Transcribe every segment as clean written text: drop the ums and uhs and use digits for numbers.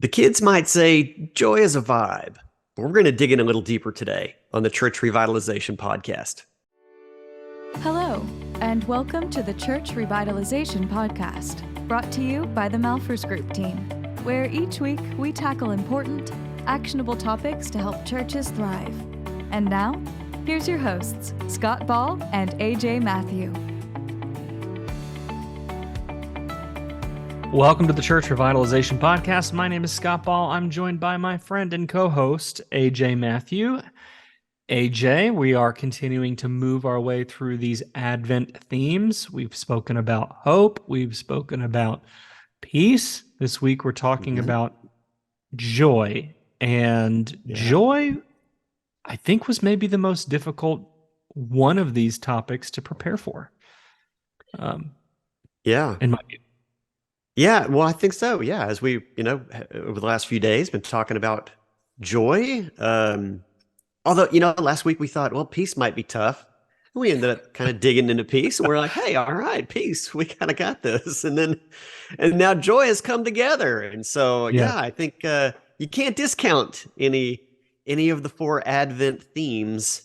The kids might say joy is a vibe, but we're going to dig in a little deeper today on the Church Revitalization Podcast. Hello, and welcome to the Church Revitalization Podcast, brought to you by the Malphurs Group team, where each week we tackle important, actionable topics to help churches thrive. And now, here's your hosts, Scott Ball and AJ Matthew. Welcome to the Church Revitalization Podcast. My name is Scott Ball. I'm joined by my friend and co-host, AJ Matthew. AJ, we are continuing to move our way through these Advent themes. We've spoken about hope. We've spoken about peace. This week, we're talking about joy. And joy, I think, was maybe the most difficult one of these topics to prepare for. In my view. Yeah, well, I think so. Yeah, as we, over the last few days, been talking about joy. Although, last week we thought, well, peace might be tough. We ended up kind of digging into peace, and we're like, hey, all right, peace, we kind of got this. And now joy has come together. And so, I think you can't discount any of the four Advent themes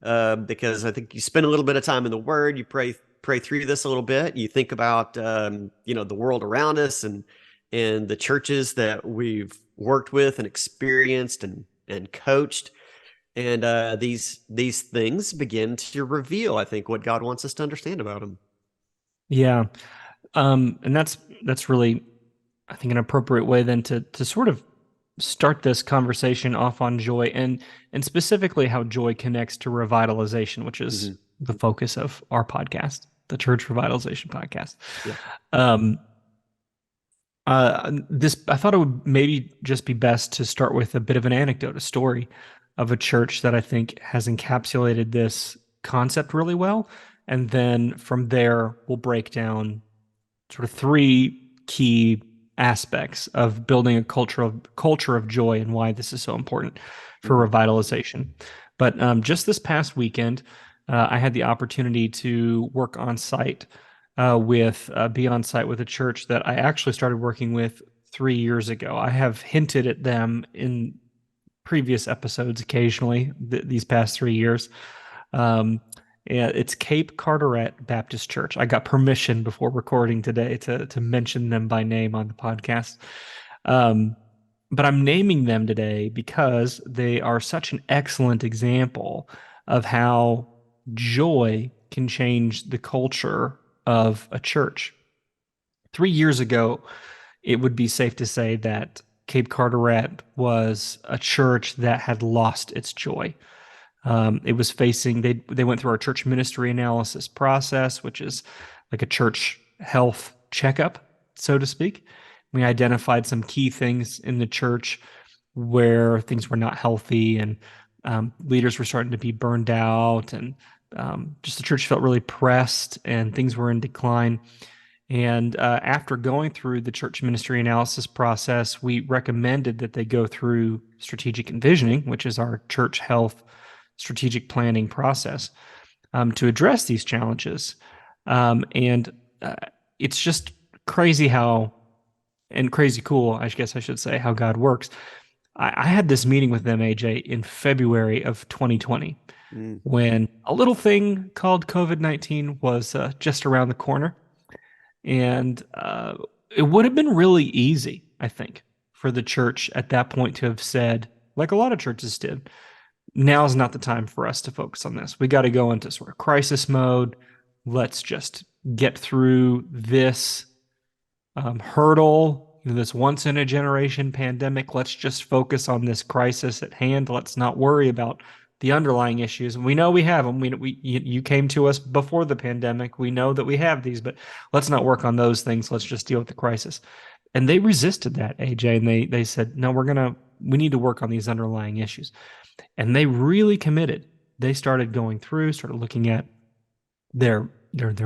because I think you spend a little bit of time in the Word, you pray through this a little bit. You think about, the world around us and the churches that we've worked with and experienced and coached. And these things begin to reveal, I think, what God wants us to understand about them. Yeah. And that's really, I think, an appropriate way then to sort of start this conversation off on joy and specifically how joy connects to revitalization, which is the focus of our podcast, the Church Revitalization Podcast. Yeah. I thought it would maybe just be best to start with a bit of an anecdote, a story of a church that I think has encapsulated this concept really well. And then from there, we'll break down sort of three key aspects of building a culture of joy and why this is so important for revitalization. But just this past weekend, I had the opportunity to work on site be on site with a church that I actually started working with 3 years ago. I have hinted at them in previous episodes occasionally these past 3 years. It's Cape Carteret Baptist Church. I got permission before recording today to mention them by name on the podcast. But I'm naming them today because they are such an excellent example of how joy can change the culture of a church. 3 years ago, it would be safe to say that Cape Carteret was a church that had lost its joy. It was facing, they went through our church ministry analysis process, which is like a church health checkup, so to speak. We identified some key things in the church where things were not healthy and leaders were starting to be burned out, and just the church felt really pressed and things were in decline. And after going through the church ministry analysis process, we recommended that they go through strategic envisioning, which is our church health strategic planning process, to address these challenges. It's just crazy crazy cool, I guess I should say, how God works. I had this meeting with them, AJ, in February of 2020, when a little thing called COVID-19 was just around the corner. And it would have been really easy, I think, for the church at that point to have said, like a lot of churches did, now's not the time for us to focus on this. We got to go into sort of crisis mode. Let's just get through this hurdle, this once-in-a-generation pandemic. Let's just focus on this crisis at hand. Let's not worry about the underlying issues. And we know we have them. You came to us before the pandemic. We know that we have these, but let's not work on those things. Let's just deal with the crisis. And they resisted that, AJ, and they said, no, we need to work on these underlying issues. And they really committed. They started looking at their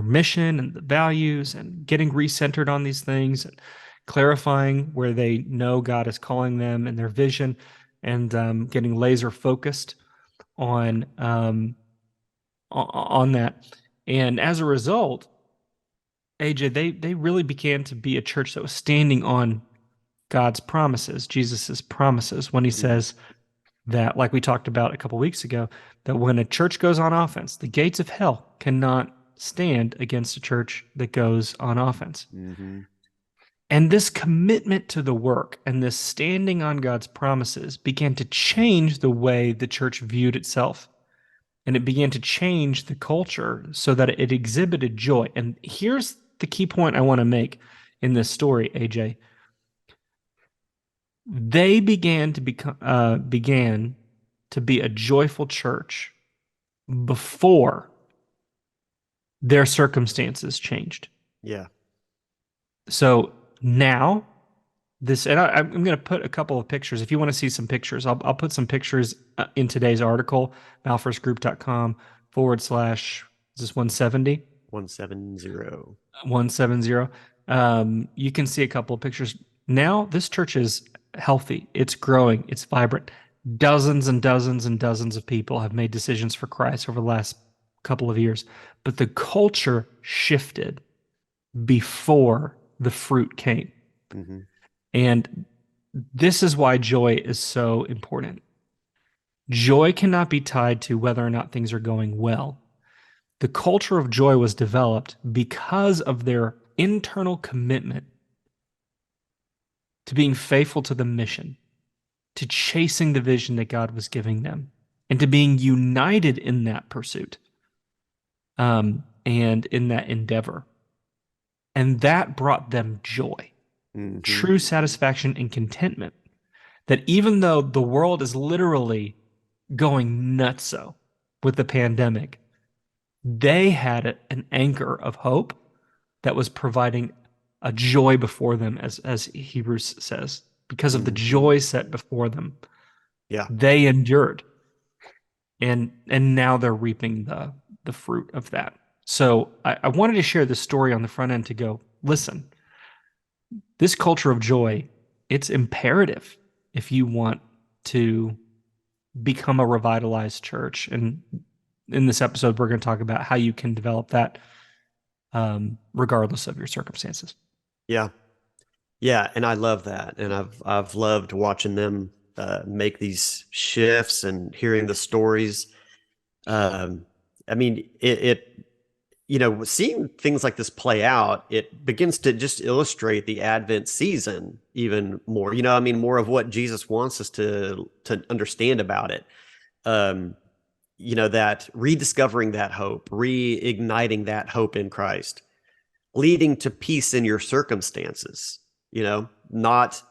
mission and the values and getting recentered on these things and clarifying where they know God is calling them and their vision, and getting laser focused on that. And as a result, AJ, they really began to be a church that was standing on God's promises, Jesus's promises, when he says that, like we talked about a couple weeks ago, that when a church goes on offense, the gates of hell cannot stand against a church that goes on offense. Mm-hmm. And this commitment to the work and this standing on God's promises began to change the way the church viewed itself. And it began to change the culture so that it exhibited joy. And here's the key point I want to make in this story, AJ. They began to be a joyful church before their circumstances changed. Yeah. So now and I'm going to put a couple of pictures. If you want to see some pictures, I'll put some pictures in today's article, malphursgroup.com / is this 170? 170. 170. You can see a couple of pictures. Now this church is healthy. It's growing. It's vibrant. Dozens and dozens and dozens of people have made decisions for Christ over the last couple of years. But the culture shifted before the fruit came. Mm-hmm. And this is why joy is so important. Joy cannot be tied to whether or not things are going well. The culture of joy was developed because of their internal commitment to being faithful to the mission, to chasing the vision that God was giving them, and to being united in that pursuit, and in that endeavor. And that brought them joy. Mm-hmm. True satisfaction and contentment, that even though the world is literally going nutso with the pandemic, they had an anchor of hope that was providing a joy before them, as Hebrews says, because of the joy set before them. Yeah, they endured, and now they're reaping the fruit of that. So I wanted to share this story on the front end to go, listen, this culture of joy, it's imperative if you want to become a revitalized church. And in this episode, we're going to talk about how you can develop that regardless of your circumstances. Yeah. Yeah. And I love that. And I've loved watching them make these shifts and hearing the stories. I mean, seeing things like this play out, it begins to just illustrate the Advent season even more. More of what Jesus wants us to understand about it. That rediscovering that hope, reigniting that hope in Christ, leading to peace in your circumstances. Not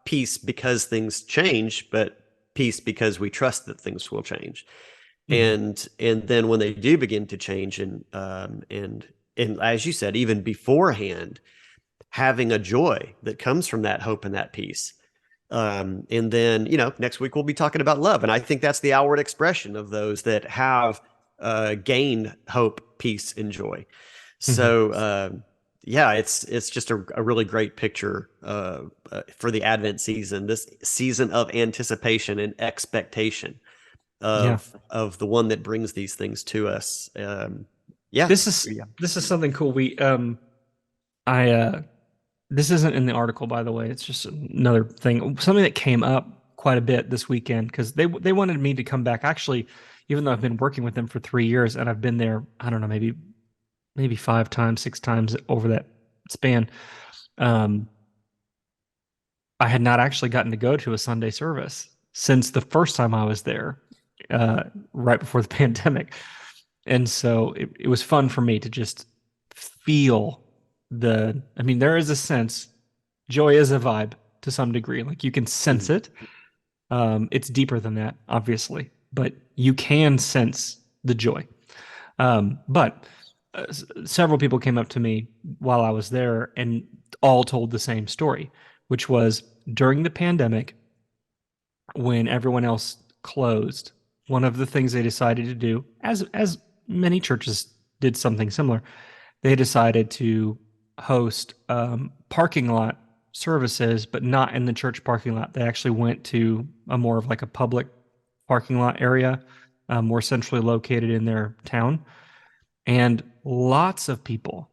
peace because things change, but peace because we trust that things will change. Mm-hmm. And then when they do begin to change, and as you said, even beforehand, having a joy that comes from that hope and that peace. And then, next week we'll be talking about love. And I think that's the outward expression of those that have gained hope, peace, and joy. Mm-hmm. So, it's just a really great picture for the Advent season, this season of anticipation and expectation of the one that brings these things to us. This is something cool. This isn't in the article, by the way. It's just another thing, something that came up quite a bit this weekend, because they wanted me to come back. Actually, even though I've been working with them for 3 years and I've been there, I don't know, maybe 5 times, 6 times over that span. I had not actually gotten to go to a Sunday service since the first time I was there, right before the pandemic. And so it was fun for me to just feel there is a sense, joy is a vibe to some degree. Like you can sense it. It's deeper than that, obviously, but you can sense the joy. But several people came up to me while I was there and all told the same story, which was during the pandemic, when everyone else closed, one of the things they decided to do, as many churches did something similar, they decided to host parking lot services, but not in the church parking lot. They actually went to a more of like a public parking lot area, more centrally located in their town. And lots of people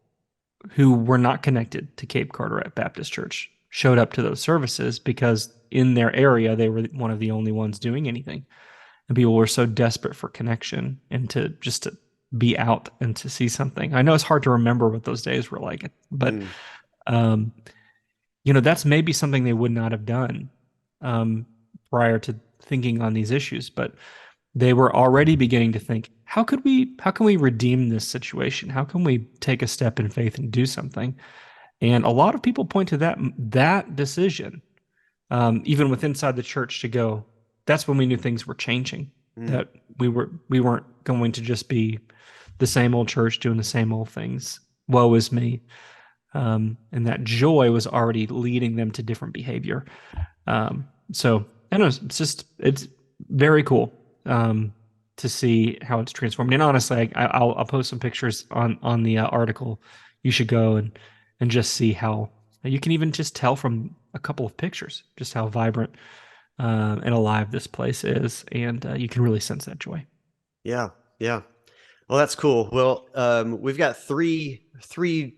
who were not connected to Cape Carteret Baptist Church showed up to those services because in their area they were one of the only ones doing anything, and people were so desperate for connection and to be out and to see something. I know it's hard to remember what those days were like, but Mm, um, that's maybe something they would not have done um, prior to thinking on these issues, but they were already beginning to think, how can we redeem this situation? How can we take a step in faith and do something? And a lot of people point to that decision, even with inside the church, to go. That's when we knew things were changing. mm. That we weren't going to just be the same old church doing the same old things. Woe is me. And that joy was already leading them to different behavior. So I don't know, it's very cool to see how it's transformed. And honestly, I'll post some pictures on the article. You should go and just see how you can even just tell from a couple of pictures just how vibrant and alive this place is, and you can really sense that joy. Yeah, yeah. Well, that's cool. Well, we've got three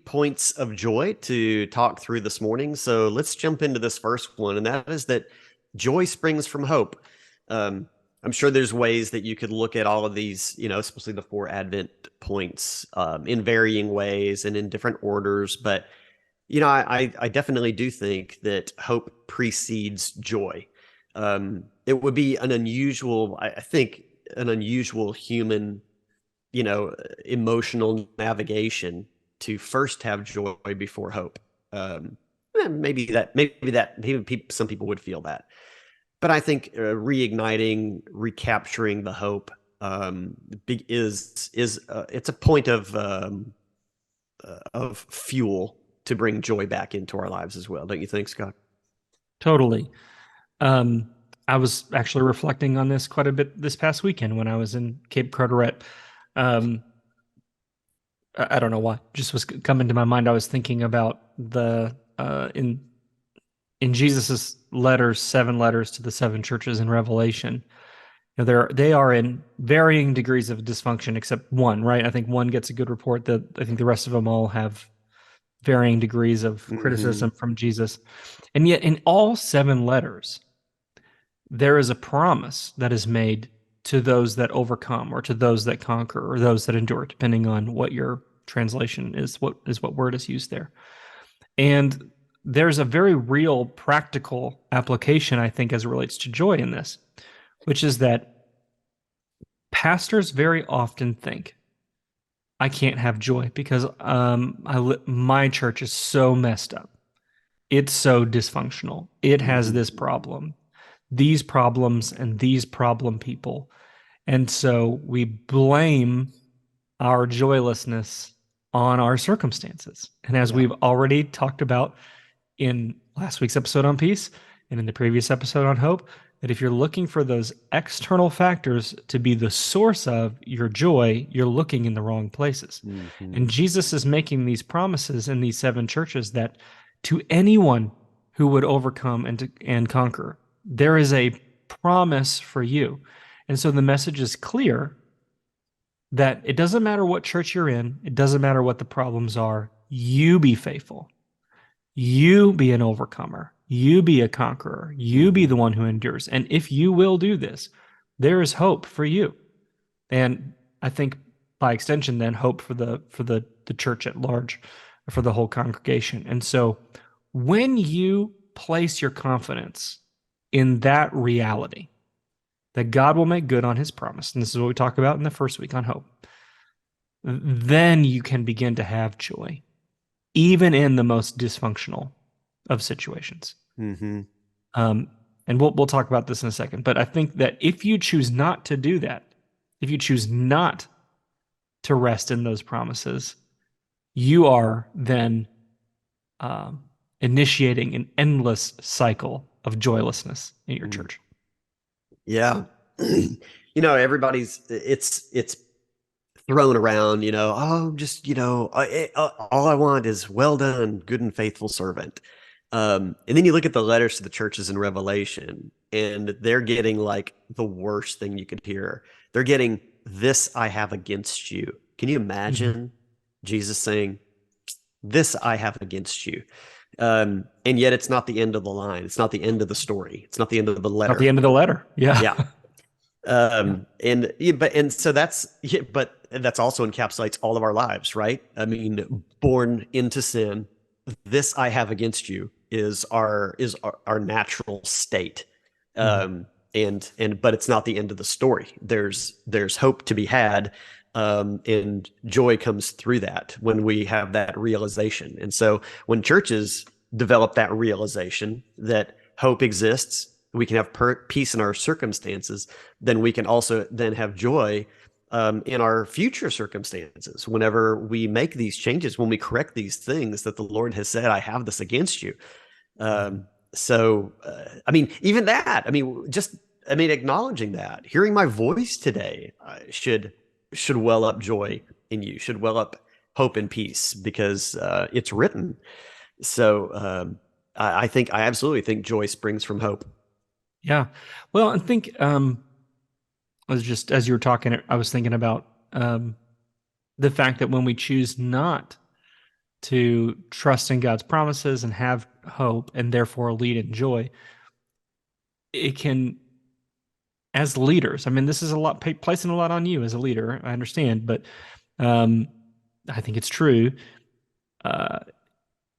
points of joy to talk through this morning. So let's jump into this first one, and that is that joy springs from hope. I'm sure there's ways that you could look at all of these, especially the four Advent points, in varying ways and in different orders. But I definitely do think that hope precedes joy. It would be an unusual, I think, an unusual human emotional navigation to first have joy before hope. Maybe some people would feel that, but I think recapturing the hope is it's a point of fuel to bring joy back into our lives as well. Don't you think, Scott? Totally. I was actually reflecting on this quite a bit this past weekend when I was in Cape Carteret. Um, I don't know why, just was coming to my mind. I was thinking about the in Jesus's letters, 7 letters to the 7 churches in Revelation. They are in varying degrees of dysfunction, except one, right? I think one gets a good report. That I think the rest of them all have varying degrees of Mm-hmm. criticism from Jesus. And yet, in all 7 letters, there is a promise that is made to those that overcome, or to those that conquer, or those that endure, depending on what your translation is, what word is used there. And there's a very real practical application, I think, as it relates to joy in this, which is that pastors very often think, I can't have joy because my church is so messed up. It's so dysfunctional. It has this Mm-hmm. problem, these problems, and these problem people. And so we blame our joylessness on our circumstances. And as Yeah. we've already talked about in last week's episode on peace and in the previous episode on hope, that if you're looking for those external factors to be the source of your joy, you're looking in the wrong places. Mm-hmm. And Jesus is making these promises in these 7 churches that to anyone who would overcome and conquer, there is a promise for you. And so the message is clear that it doesn't matter what church you're in, it doesn't matter what the problems are, you be faithful. You be an overcomer. You be a conqueror. You be Mm-hmm. the one who endures. And if you will do this, there is hope for you. And I think by extension, then hope for the church at large, for the whole congregation. And so when you place your confidence in that reality, that God will make good on his promise, and this is what we talk about in the first week on hope, then you can begin to have joy, even in the most dysfunctional of situations. Mm-hmm. Um, and we'll talk about this in a second. But I think that if you choose not to do that, if you choose not to rest in those promises, you are then initiating an endless cycle of joylessness in your Mm. church. Yeah. Everybody's it's thrown around, oh, just, all I want is well done, good and faithful servant. And then you look at the letters to the churches in Revelation, and they're getting like the worst thing you could hear. They're getting, this I have against you. Can you Mm-hmm. imagine Jesus saying, This I have against you. And yet it's not the end of the line. It's not the end of the story. It's not the end of the Not the letter. end of the letter. Yeah. Yeah. Yeah. And yeah, and so that's, yeah, but that's also encapsulates all of our lives, right? I mean, born into sin, this I have against you is our natural state. Mhm. And but it's not the end of the story. There's hope to be had. And joy comes through that when we have that realization. And so when churches develop that realization that hope exists, we can have peace in our circumstances, then we can also then have joy in our future circumstances whenever we make these changes, when we correct these things that the Lord has said, I have this against you. Um, I mean, even that, I mean, acknowledging that, hearing my voice today should well up joy in you, should well up hope and peace because it's written. So I absolutely think joy springs from hope. Yeah. Well, I think I was just as you were talking, I was thinking about the fact that when we choose not to trust in God's promises and have hope and therefore lead in joy, it can, as leaders, I mean, this is a lot placing a lot on you as a leader, I understand, but um, I think it's true. Uh,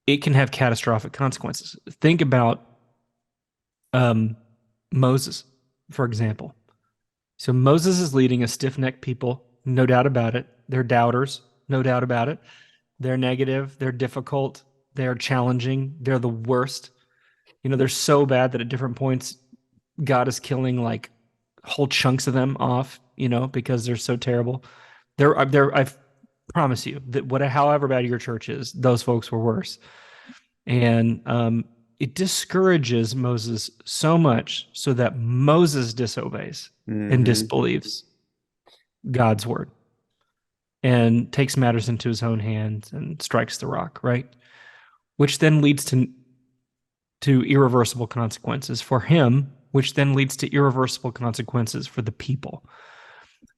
it can have catastrophic consequences. Think about um, Moses, for example. So Moses is leading a stiff-necked people, no doubt about it. They're doubters, no doubt about it. They're negative, they're difficult, they're challenging, they're the worst. They're so bad that at different points, God is killing like whole chunks of them off, because they're so terrible. I promise you that however bad your church is, those folks were worse. And it discourages Moses so much so that Moses disobeys and disbelieves God's word and takes matters into his own hands and strikes the rock, right? Which then leads to irreversible consequences for him, which then leads to irreversible consequences for the people.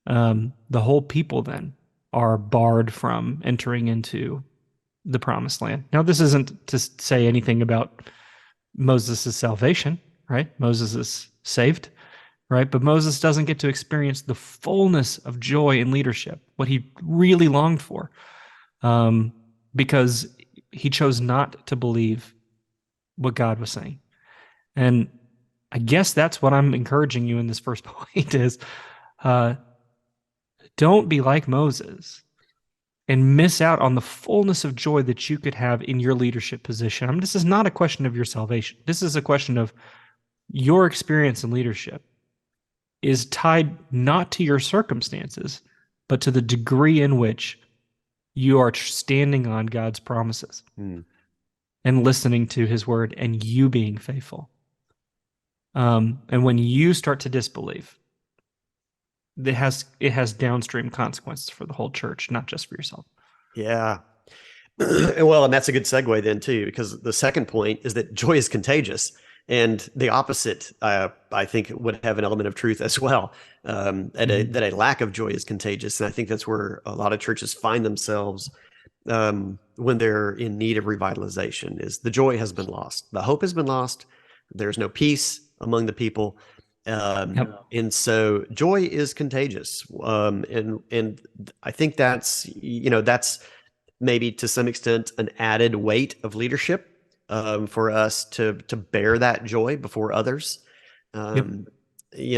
The whole people then are barred from entering into the promised land. Now, this isn't to say anything about Moses' salvation, right? Moses is saved, right? But Moses doesn't get to experience the fullness of joy in leadership, what he really longed for, because he chose not to believe what God was saying. And I guess that's what I'm encouraging you in this first point is don't be like Moses and miss out on the fullness of joy that you could have in your leadership position. I mean, this is not a question of your salvation. This is a question of your experience in leadership is tied not to your circumstances, but to the degree in which you are standing on God's promises and listening to his word and you being faithful. And when you start to disbelieve, it has downstream consequences for the whole church, not just for yourself. Yeah. Well, and that's a good segue then too, because the second point is that joy is contagious, and the opposite, I think, would have an element of truth as well. That a lack of joy is contagious, and I think that's where a lot of churches find themselves when they're in need of revitalization. Is the joy has been lost, the hope has been lost. There's no peace among the people. And so joy is contagious. And I think that's maybe to some extent an added weight of leadership for us to bear that joy before others. I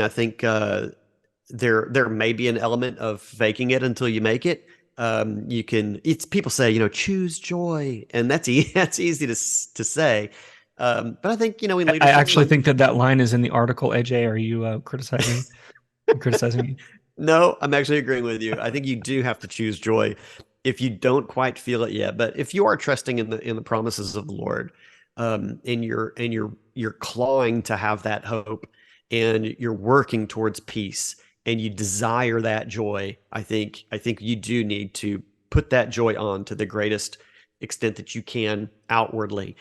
think there may be an element of faking it until you make it. People say, choose joy, and that's easy to say. But I think, in leadership, I actually think that line is in the article. AJ, are you criticizing me? No, I'm actually agreeing with you. I think you do have to choose joy if you don't quite feel it yet. But if you are trusting in the promises of the Lord, and you're clawing to have that hope, and you're working towards peace, and you desire that joy, I think you do need to put that joy on to the greatest extent that you can outwardly.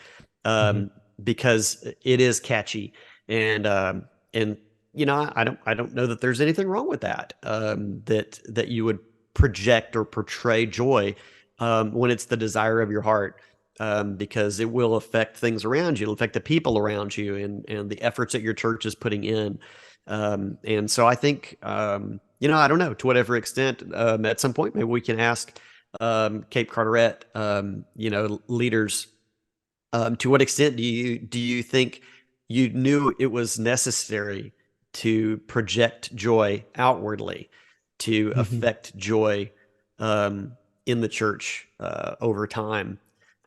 Because it is catchy, and I don't know that there's anything wrong with that. That you would project or portray joy when it's the desire of your heart, because it will affect things around you. It'll affect the people around you and the efforts that your church is putting in. And so I think, I don't know, to whatever extent, at some point, maybe we can ask Cape Carteret, leaders, to what extent do you think you knew it was necessary to project joy outwardly, to Mhm. affect joy in the church over time?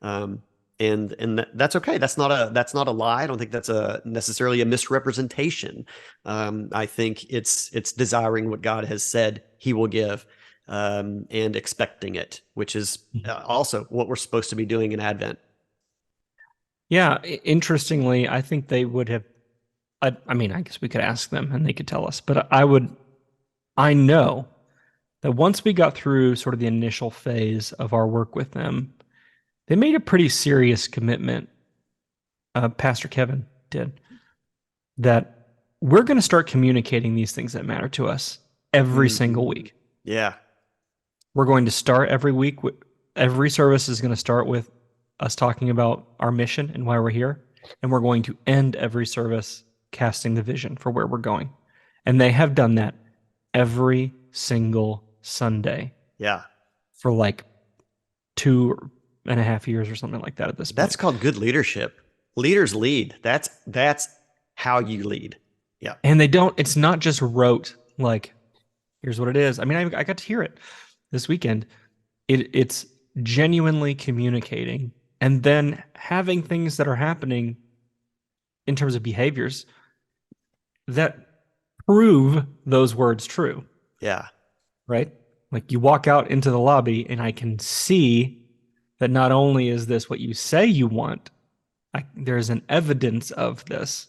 Um, and that's okay. That's not a lie. I don't think that's a necessarily a misrepresentation. I think it's desiring what God has said He will give, and expecting it, which is also what we're supposed to be doing in Advent. Yeah, interestingly, I think they would have. I mean, I guess we could ask them and they could tell us, but I know that once we got through sort of the initial phase of our work with them, they made a pretty serious commitment. Pastor Kevin did that we're going to start communicating these things that matter to us every single Mhm. week. Yeah, We're going to start every week. Every service is going to start with us talking about our mission and why we're here. And we're going to end every service casting the vision for where we're going. And they have done that every single Sunday yeah. for like 2.5 years or something like that at this That's point. called good leadership. Leaders lead. That's how you lead. Yeah. And it's not just rote, like, here's what it is. I mean, I got to hear it this weekend. It's genuinely communicating and then having things that are happening in terms of behaviors that prove those words true, Yeah. right? Like you walk out into the lobby and I can see that not only is this what you say you want, there's an evidence of this,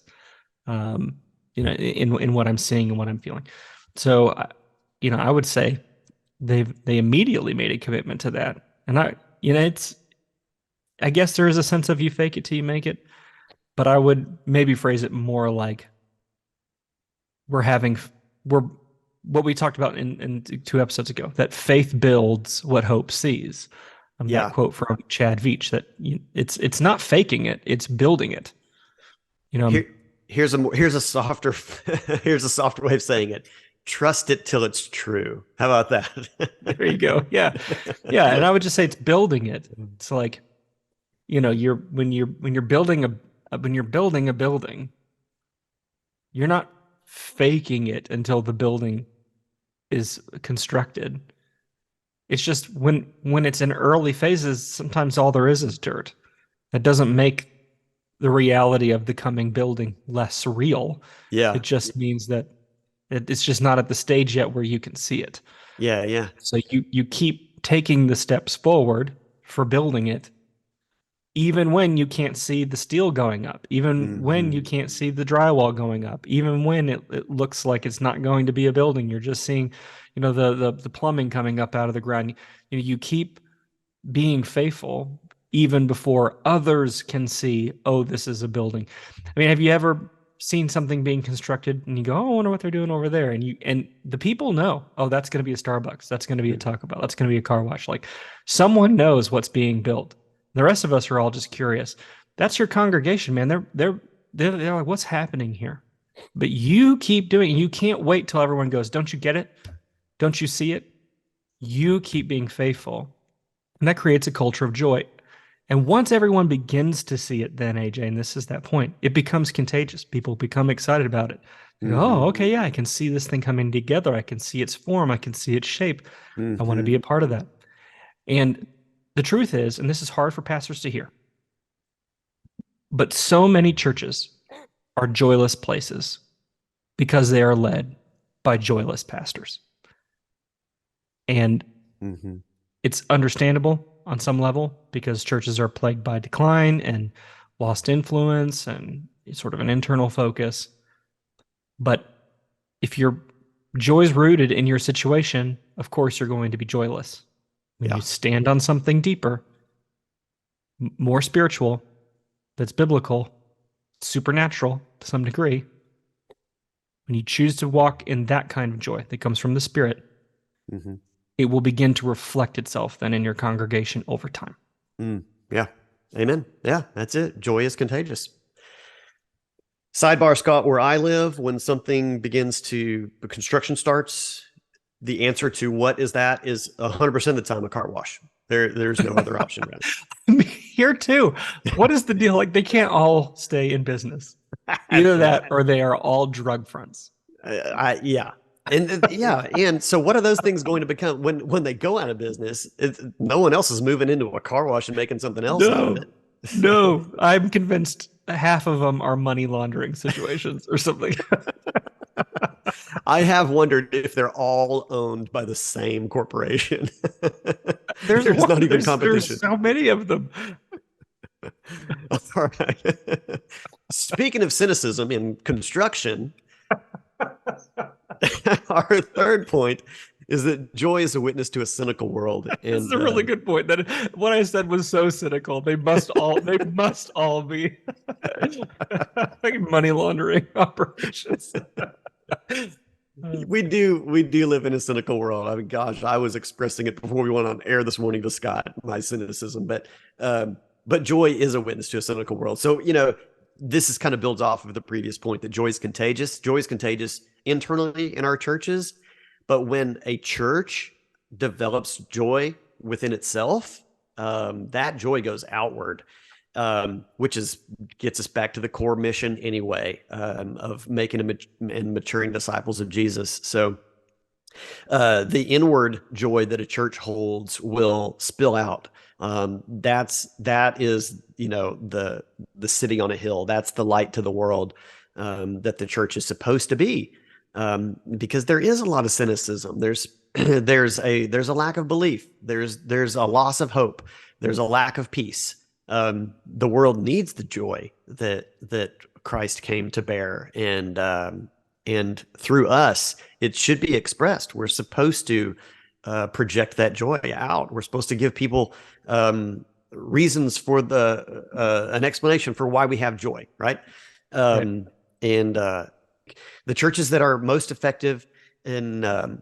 in what I'm seeing and what I'm feeling. So, I would say they immediately made a commitment to that, and I guess there is a sense of you fake it till you make it, but I would maybe phrase it more like we're what we talked about in 2 episodes ago, that faith builds what hope sees. That Yeah. quote from Chad Veach, that it's not faking it, it's building it. You know, Here here's a softer here's a softer way of saying it. Trust it till it's true. How about there you go. Yeah. Yeah. And that? I would just say it's building it. It's like, when you're building a building, you're not faking it until the building is constructed. It's just when it's in early phases, sometimes all there is dirt. That doesn't make the reality of the coming building less real. Yeah. It just means that it's just not at the stage yet where you can see it. Yeah, yeah. So you keep taking the steps forward for building it, even when you can't see the steel going up, even when you Hmm. can't see the drywall going up, even when it looks like it's not going to be a building. You're just seeing, the plumbing coming up out of the ground. You keep being faithful even before others can see, oh, this is a building. I mean, have you ever seen something being constructed and you go, oh, I wonder what they're doing over there? And the people know, oh, that's going to be a Starbucks. That's going to be a Taco Bell. That's going to be a car wash. Like someone knows what's being built. The rest of us are all just curious. That's your congregation, man. They're like, what's happening here? But you keep doing it. You can't wait till everyone goes, don't you get it? Don't you see it? You keep being faithful. And that creates a culture of joy. And once everyone begins to see it, then AJ, and this is that point, it becomes contagious. People become excited about it. They go, oh, Hmm. okay, yeah, I can see this thing coming together. I can see its form. I can see its shape. I want to be Hmm. a part of that. And the truth is, and this is hard for pastors to hear, but so many churches are joyless places because they are led by joyless pastors. And Hmm. it's understandable on some level because churches are plagued by decline and lost influence and sort of an internal focus. But if your joy is rooted in your situation, of course you're going to be joyless. When you Yeah. stand on something deeper, more spiritual, that's biblical, supernatural to some degree, when you choose to walk in that kind of joy that comes from the Spirit, Hmm. it will begin to reflect itself then in your congregation over time. Yeah. Amen. Yeah, that's it. Joy is contagious. Sidebar, Scott, where I live, when construction starts, the answer to what is that is 100% of the time a car wash. There's no other option around. Here too. What is the deal? Like, they can't all stay in business. Either that or they are all drug fronts. Yeah. And so what are those things going to become when they go out of business? No one else is moving into a car wash and making something else out of it. No, I'm convinced half of them are money laundering situations or something. I have wondered if they're all owned by the same corporation. There's not even competition. There's so many of them. All right. Speaking of cynicism in construction, our third point is that joy is a witness to a cynical world. And that's a really good point. That what I said was so cynical. They must all be money laundering operations. We do live in a cynical world. I mean, gosh, I was expressing it before we went on air this morning to Scott, my cynicism, but joy is a witness to a cynical world. So, this is kind of builds off of the previous point that joy is contagious. Joy is contagious internally in our churches, but when a church develops joy within itself, that joy goes outward, which gets us back to the core mission anyway, of making and maturing disciples of Jesus. So the inward joy that a church holds will spill out. That is, the city on a hill. That's the light to the world, that the church is supposed to be. Because there is a lot of cynicism. There's a lack of belief. There's a loss of hope. There's a lack of peace. The world needs the joy that Christ came to bear, and through us, it should be expressed. We're supposed to project that joy out. We're supposed to give people reasons for an explanation for why we have joy, right? Right. And the churches that are most effective in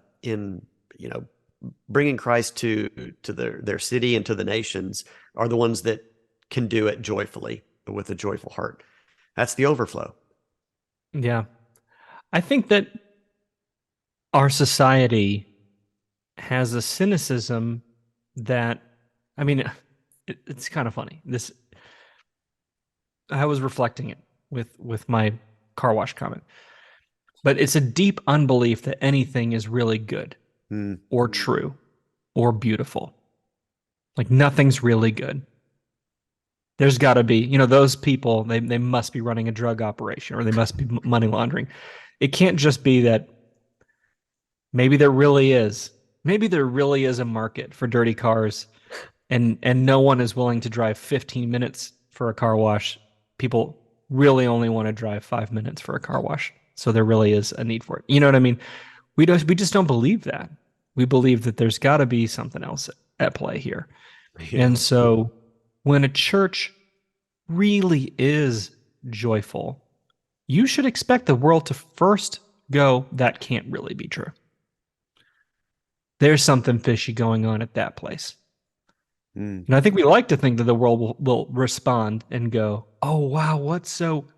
bringing Christ to their city and to the nations are the ones that can do it joyfully, with a joyful heart. That's the overflow. Yeah. I think that our society has a cynicism that, I mean, it's kind of funny. I was reflecting it with my car wash comment, but it's a deep unbelief that anything is really good or true or beautiful. Like, nothing's really good. There's got to be, those people, they must be running a drug operation, or they must be money laundering. It can't just be that. Maybe there really is a market for dirty cars, and no one is willing to drive 15 minutes for a car wash. People really only want to drive 5 minutes for a car wash. So there really is a need for it. You know what I mean? We just don't believe that. We believe that there's got to be something else at play here. Yeah. And so when a church really is joyful, you should expect the world to first go, that can't really be true. There's something fishy going on at that place. And I think we like to think that the world will respond and go, oh, wow,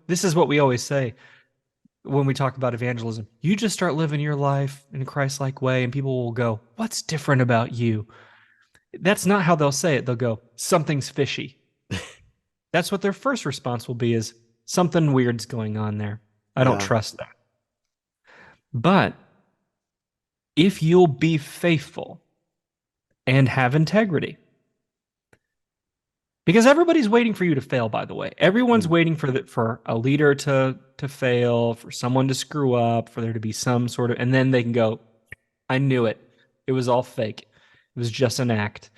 this is what we always say when we talk about evangelism. You just start living your life in a Christ-like way, and people will go, what's different about you? That's not how they'll say it. They'll go, something's fishy. That's what their first response will be, is something weird's going on there. I don't trust that. But if you'll be faithful and have integrity, because everybody's waiting for you to fail, by the way. Everyone's waiting for a leader to fail, for someone to screw up, for there to be some sort of, and then they can go, I knew it. It was all fake. It was just an act.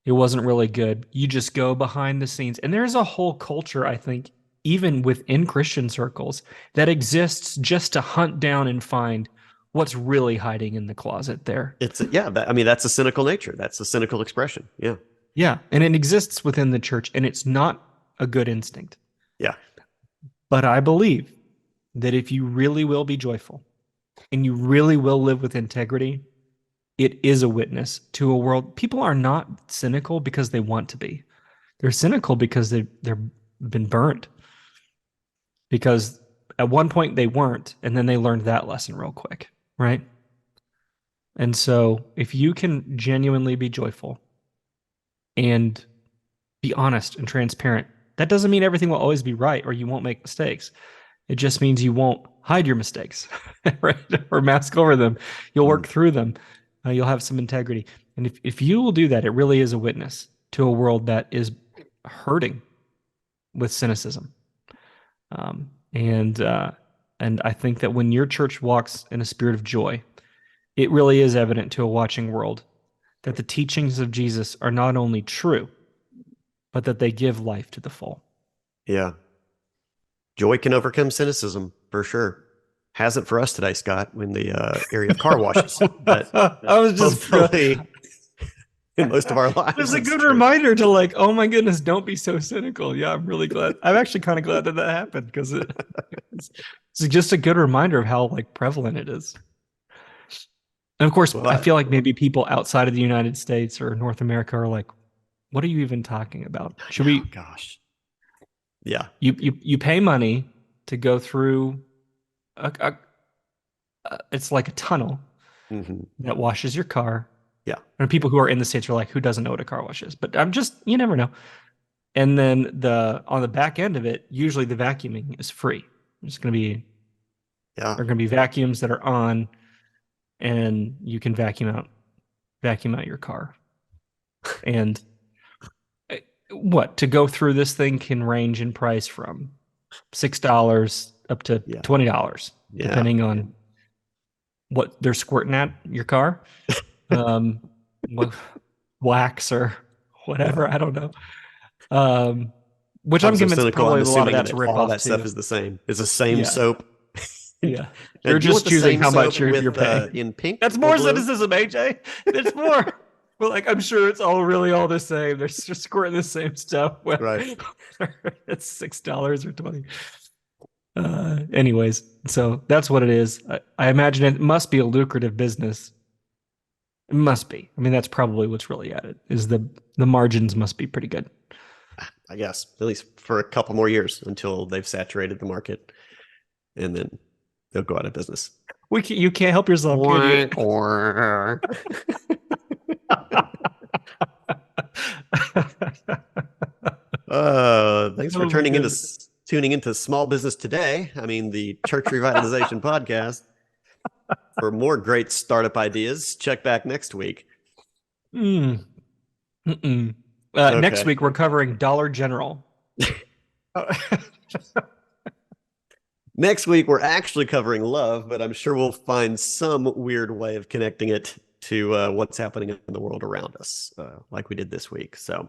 It wasn't really good. You just go behind the scenes. And there's a whole culture, I think, even within Christian circles, that exists just to hunt down and find what's really hiding in the closet there. That's a cynical nature. That's a cynical expression. Yeah. Yeah. And it exists within the church, and it's not a good instinct. Yeah. But I believe that if you really will be joyful and you really will live with integrity, it is a witness to a world. People are not cynical because they want to be. They're cynical because they're been burnt. Because at one point they weren't, and then they learned that lesson real quick, right? And so if you can genuinely be joyful and be honest and transparent, that doesn't mean everything will always be right or you won't make mistakes. It just means you won't hide your mistakes, right? Or mask over them. You'll work through them. You'll have some integrity. And if you will do that, it really is a witness to a world that is hurting with cynicism. And I think that when your church walks in a spirit of joy, it really is evident to a watching world that the teachings of Jesus are not only true, but that they give life to the full. Yeah. Joy can overcome cynicism, for sure. Hasn't for us today, Scott, in the area of car washes. But I was just hopefully in most of our lives. It's a good reminder to like, oh my goodness, don't be so cynical. Yeah, I'm really glad. I'm actually kind of glad that happened because it's just a good reminder of how like prevalent it is. And of course, I feel like maybe people outside of the United States or North America are like, what are you even talking about? Should we? Gosh. Yeah. You pay money to go through it's like a tunnel that washes your car. Yeah. And people who are in the States are like, who doesn't know what a car wash is? But you never know. And then on the back end of it, usually the vacuuming is free. There's going to be, there are going to be vacuums that are on, and you can vacuum out your car. And to go through this thing can range in price from $6 up to $20, depending on what they're squirting at your car. Wax or whatever, I don't know. Which I'm convinced probably a lot of that's a ripoff. All that stuff is the same. It's the same soap. Yeah, you're just choosing how much you're paying. In pink. That's more cynicism, AJ. It's more. Well, like I'm sure it's all the same. They're just squirting the same stuff. Right. It's $6 or $20. Anyways, so that's what it is. I imagine it must be a lucrative business. It must be. I mean, that's probably what's really at it. Is the margins must be pretty good. I guess at least for a couple more years until they've saturated the market, and then they'll go out of business. You can't help yourself. Can you? Thanks for tuning into Small Business Today. I mean, the Church Revitalization Podcast. For more great startup ideas, check back next week. Next week, we're covering Dollar General. Next week, we're actually covering love, but I'm sure we'll find some weird way of connecting it to what's happening in the world around us, like we did this week. So,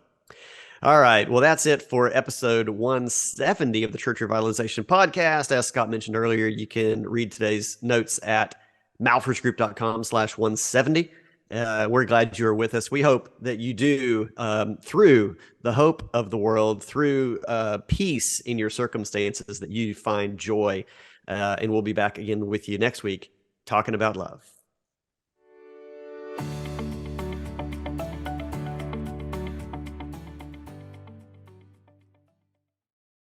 all right. Well, that's it for episode 170 of the Church Revitalization Podcast. As Scott mentioned earlier, you can read today's notes at malphursgroup.com/170. We're glad you're with us. We hope that you do, through the hope of the world, through peace in your circumstances, that you find joy. And we'll be back again with you next week talking about love.